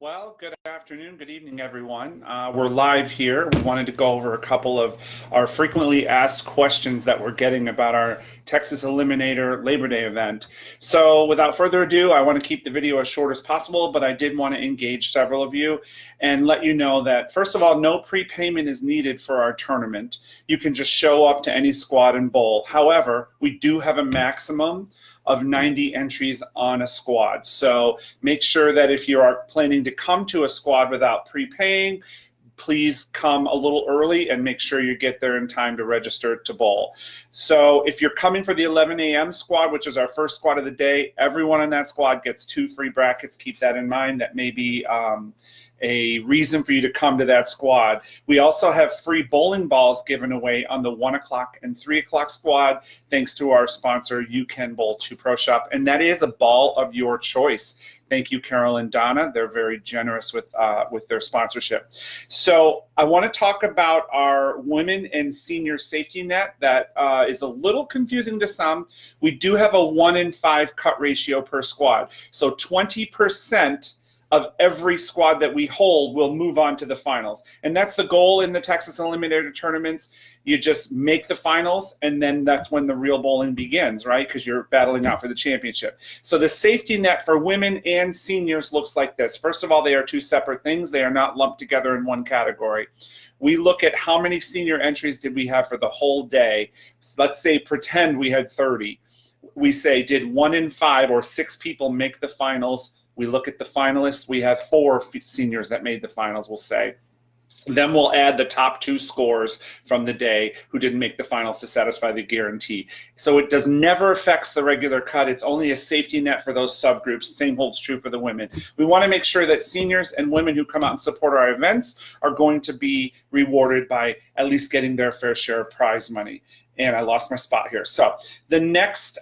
Well, good afternoon, good evening, everyone. We're live here. We wanted to go over a couple of our frequently asked questions that we're getting about our Texas Eliminator Labor Day event. So without further ado, I want to keep the video as short as possible, but I did want to engage several of you and let you know that, first of all, no prepayment is needed for our tournament. You can just show up to any squad and bowl. However, we do have a maximum of 90 entries on a squad. So make sure that if you are planning to come to a squad without prepaying, please come a little early and make sure you get there in time to register to bowl. So if you're coming for the 11 a.m. squad, which is our first squad of the day, everyone in that squad gets 2 free brackets. Keep that in mind. That may be a reason for you to come to that squad. We also have free bowling balls given away on the 1 o'clock and 3 o'clock squad, thanks to our sponsor, You Can Bowl 2 Pro Shop, and that is a ball of your choice. Thank you, Carol and Donna. They're very generous with their sponsorship. So I want to talk about our women and senior safety net. That is a little confusing to some. We do have a 1 in 5 cut ratio per squad. So 20% of every squad that we hold will move on to the finals. And that's the goal in the Texas Eliminator tournaments. You just make the finals, and then that's when the real bowling begins, right? Because you're battling out for the championship. So the safety net for women and seniors looks like this. First of all, they are 2 separate things. They are not lumped together in one category. We look at how many senior entries did we have for the whole day. So let's say, pretend we had 30. We say, did 1 in 5 or 6 people make the finals? We look at the finalists. We have 4 seniors that made the finals, we'll say. Then we'll add the top 2 scores from the day who didn't make the finals to satisfy the guarantee. So it never affects the regular cut. It's only a safety net for those subgroups. Same holds true for the women. We want to make sure that seniors and women who come out and support our events are going to be rewarded by at least getting their fair share of prize money. And I lost my spot here. So the next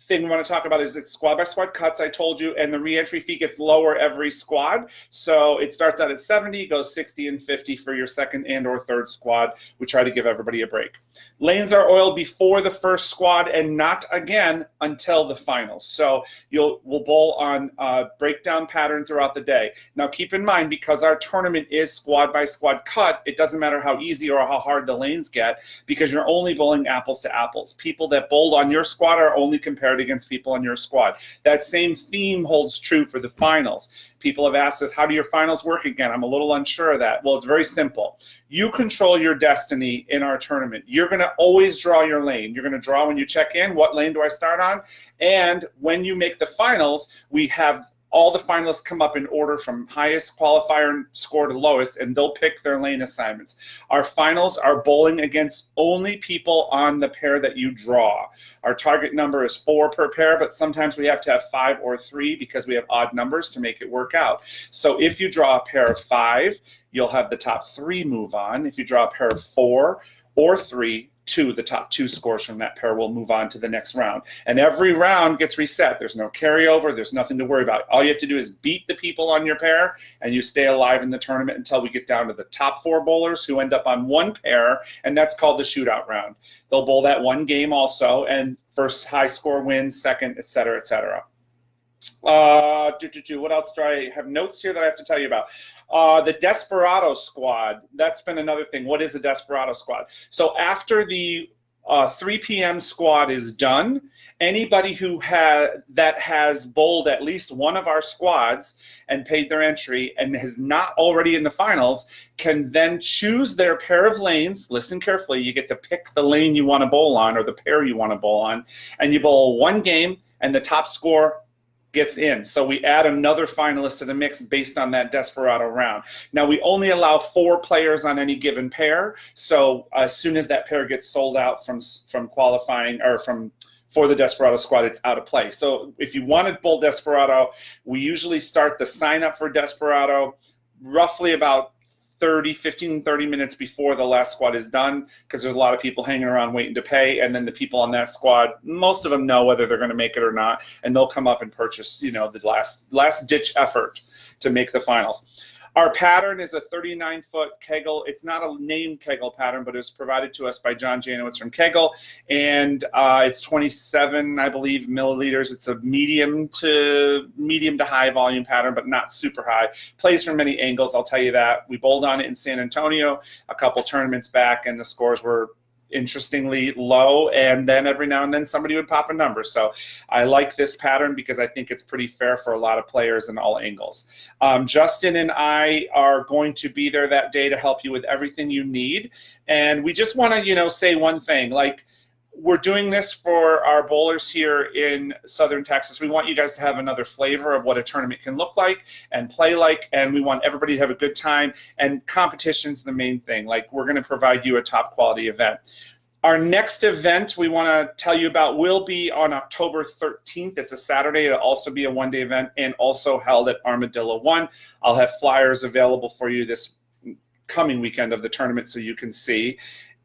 thing we want to talk about is it's squad by squad cuts, I told you, and the re-entry fee gets lower every squad. So it starts out at 70, goes 60 and 50 for your second and or third squad. We try to give everybody a break. Lanes are oiled before the first squad and not again until the finals. So we'll bowl on a breakdown pattern throughout the day. Now keep in mind, because our tournament is squad by squad cut, it doesn't matter how easy or how hard the lanes get, because you're only bowling apples to apples. People that bowled on your squad are only compared against people on your squad. That same theme holds true for the finals. People have asked us, how do your finals work again? I'm a little unsure of that. Well, it's very simple. You control your destiny in our tournament. You're going to always draw your lane. You're going to draw when you check in, what lane do I start on? And when you make the finals, we have all the finalists come up in order from highest qualifier score to lowest, and they'll pick their lane assignments. Our finals are bowling against only people on the pair that you draw. Our target number is 4 per pair, but sometimes we have to have 5 or 3 because we have odd numbers to make it work out. So if you draw a pair of 5, you'll have the top 3 move on. If you draw a pair of 4 or 3, the top 2 scores from that pair will move on to the next round. And every round gets reset. There's no carryover. There's nothing to worry about. All you have to do is beat the people on your pair, and you stay alive in the tournament until we get down to the top 4 bowlers who end up on 1 pair, and that's called the shootout round. They'll bowl that 1 game also, and first high score wins, second, et cetera, et cetera. What else do I have notes here that I have to tell you about? The Desperado squad, that's been another thing. What is a Desperado squad? So after the 3 p.m. squad is done, anybody that has bowled at least one of our squads and paid their entry and is not already in the finals can then choose their pair of lanes. Listen carefully. You get to pick the lane you want to bowl on or the pair you want to bowl on, and you bowl 1 game, and the top score gets in. So we add another finalist to the mix based on that Desperado round. Now we only allow 4 players on any given pair. So as soon as that pair gets sold out from qualifying or for the Desperado squad, it's out of play. So if you want to bowl Desperado, we usually start the sign up for Desperado roughly about 15, 30 minutes before the last squad is done, because there's a lot of people hanging around waiting to pay, and then the people on that squad, most of them know whether they're going to make it or not, and they'll come up and purchase, the last ditch effort to make the finals. Our pattern is a 39-foot Kegel. It's not a named Kegel pattern, but it was provided to us by John Janowitz from Kegel, and it's 27, I believe, milliliters. It's a medium to high volume pattern, but not super high. Plays from many angles, I'll tell you that. We bowled on it in San Antonio a couple tournaments back, and the scores were interestingly low, and then every now and then somebody would pop a number. So I like this pattern because I think it's pretty fair for a lot of players in all angles. Justin and I are going to be there that day to help you with everything you need, and we just want to say one thing, like, we're doing this for our bowlers here in Southern Texas. We want you guys to have another flavor of what a tournament can look like and play like, and we want everybody to have a good time, and competition's the main thing. Like, we're going to provide you a top quality event. Our next event we want to tell you about will be on October 13th. It's a Saturday. It'll also be a one-day event and also held at Armadillo One. I'll have flyers available for you this coming weekend of the tournament so you can see.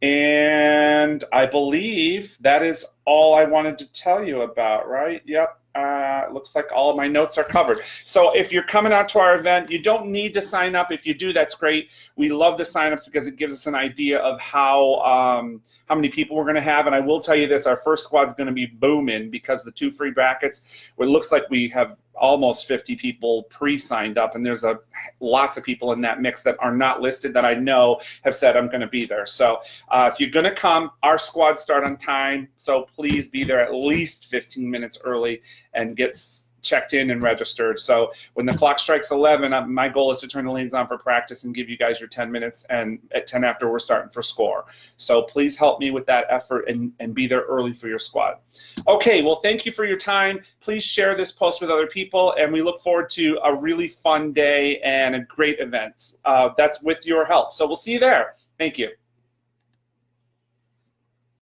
And I believe that is all I wanted to tell you about, right? Yep. Looks like all of my notes are covered. So if you're coming out to our event, you don't need to sign up. If you do, that's great. We love the signups because it gives us an idea of how many people we're going to have. And I will tell you this, our first squad is going to be booming because the 2 free brackets, it looks like we have almost 50 people pre-signed up, and there's lots of people in that mix that are not listed that I know have said I'm going to be there. So if you're going to come, our squads start on time, so please be there at least 15 minutes early and get checked in and registered. So when the clock strikes 11, my goal is to turn the lanes on for practice and give you guys your 10 minutes, and at 10 after we're starting for score. So please help me with that effort and be there early for your squad. Okay, well, thank you for your time. Please share this post with other people, and we look forward to a really fun day and a great event. That's with your help. So we'll see you there. Thank you.